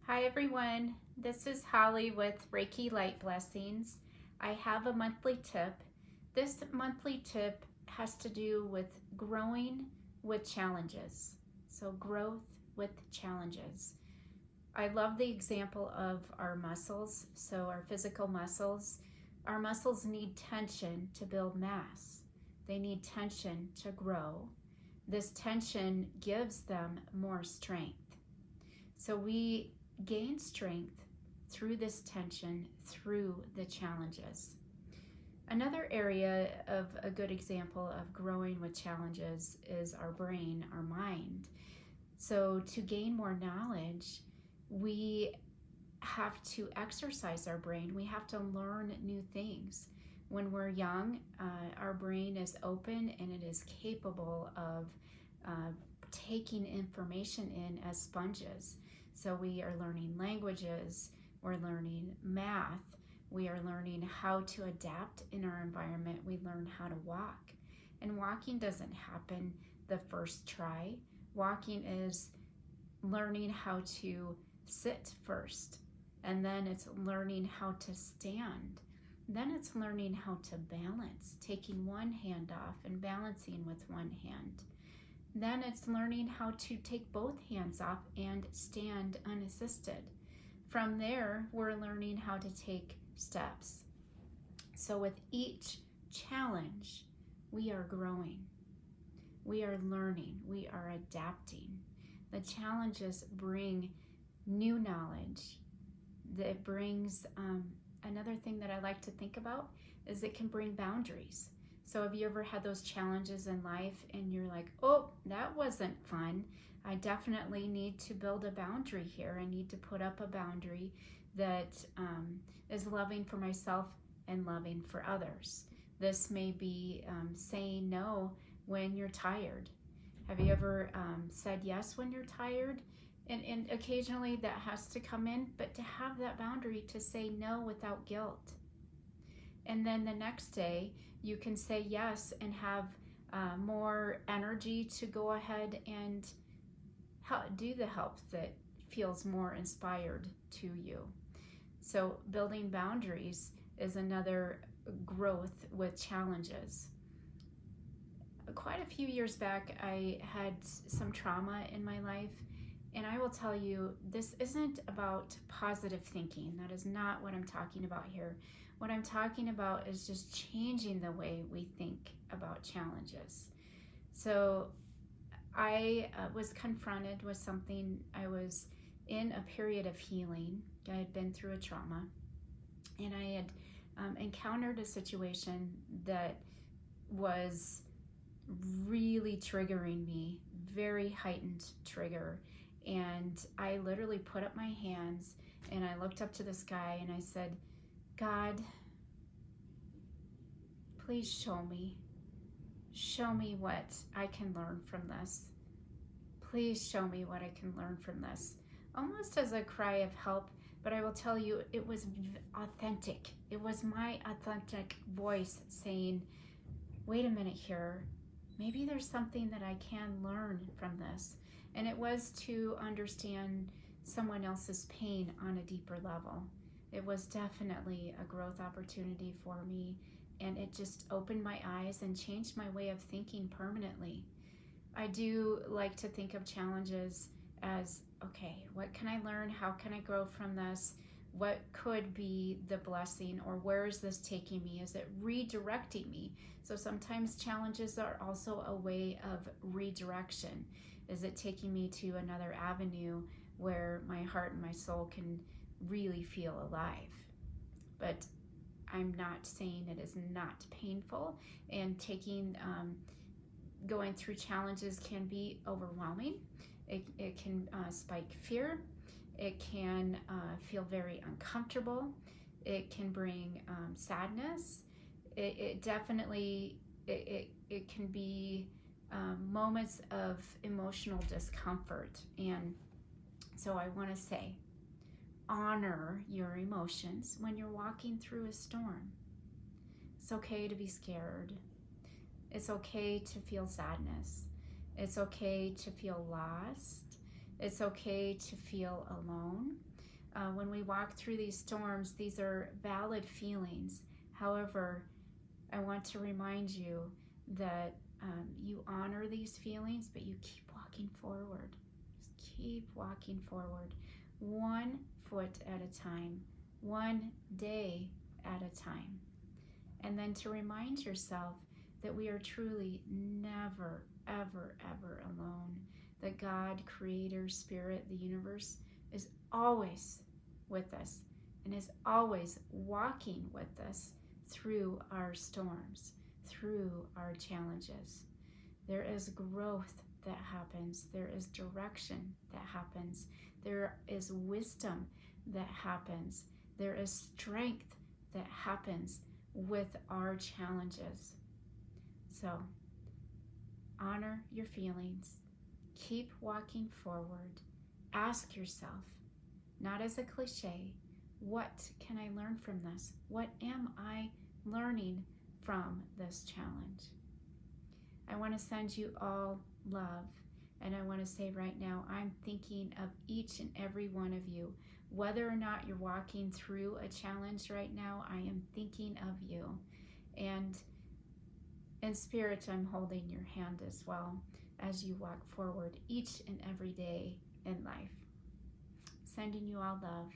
Hi everyone, this is Holly with Reiki Light Blessings. I have a monthly tip. This monthly tip has to do with growing with challenges. So growth with challenges. I love the example of our muscles. So our physical muscles, our muscles need tension to build mass. They need tension to grow. This tension gives them more strength. So we gain strength through this tension, through the challenges. Another area of a good example of growing with challenges is our brain, our mind. So to gain more knowledge, we have to exercise our brain. We have to learn new things. When we're young, our brain is open and it is capable of taking information in as sponges. So we are learning languages, we're learning math, we are learning how to adapt in our environment, we learn how to walk. And walking doesn't happen the first try. Walking is learning how to sit first, and then it's learning how to stand. Then it's learning how to balance, taking one hand off and balancing with one hand. Then it's learning how to take both hands off and stand unassisted. From there, we're learning how to take steps. So with each challenge, we are growing. We are learning. We are adapting. The challenges bring new knowledge. That brings another thing that I like to think about is it can bring boundaries. So have you ever had those challenges in life and you're like, oh, that wasn't fun. I definitely need to build a boundary here. I need to put up a boundary that is loving for myself and loving for others. This may be saying no when you're tired. Have you ever said yes when you're tired? And occasionally that has to come in, but to have that boundary to say no without guilt. And then the next day, you can say yes and have more energy to go ahead and do the help that feels more inspired to you. So building boundaries is another growth with challenges. Quite a few years back, I had some trauma in my life. And I will tell you, this isn't about positive thinking. That is not what I'm talking about here. What I'm talking about is just changing the way we think about challenges. So I was confronted with something. I was in a period of healing. I had been through a trauma, and I had encountered a situation that was really triggering me, very heightened trigger. And I literally put up my hands and I looked up to the sky and I said, God, please show me what I can learn from this. Please show me what I can learn from this. Almost as a cry of help, but I will tell you, it was authentic. It was my authentic voice saying, wait a minute here. Maybe there's something that I can learn from this. And it was to understand someone else's pain on a deeper level. It was definitely a growth opportunity for me, and it just opened my eyes and changed my way of thinking permanently. I do like to think of challenges as, okay, what can I learn? How can I grow from this? What could be the blessing, or where is this taking me? Is it redirecting me? So sometimes challenges are also a way of redirection. Is it taking me to another avenue where my heart and my soul can really feel alive? But I'm not saying it is not painful, and going through challenges can be overwhelming. It can spike fear. It can feel very uncomfortable. It can bring sadness. It definitely can be moments of emotional discomfort. And so I want to say, honor your emotions when you're walking through a storm. It's okay to be scared. It's okay to feel sadness. It's okay to feel lost. It's okay to feel alone. When we walk through these storms, these are valid feelings. However, I want to remind you that you honor these feelings, but you keep walking forward. Just keep walking forward, 1 foot at a time, 1 day at a time. And then to remind yourself that we are truly never, ever, ever alone. That God, Creator, Spirit, the universe is always with us and is always walking with us through our storms, through our challenges. There is growth that happens. There is direction that happens. There is wisdom that happens. There is strength that happens with our challenges. So, honor your feelings. Keep walking forward. Ask yourself, not as a cliche, what can I learn from this? What am I learning from this challenge? I want to send you all love. And I want to say right now, I'm thinking of each and every one of you. Whether or not you're walking through a challenge right now, I am thinking of you. And in spirit, I'm holding your hand as well as you walk forward each and every day in life. Sending you all love.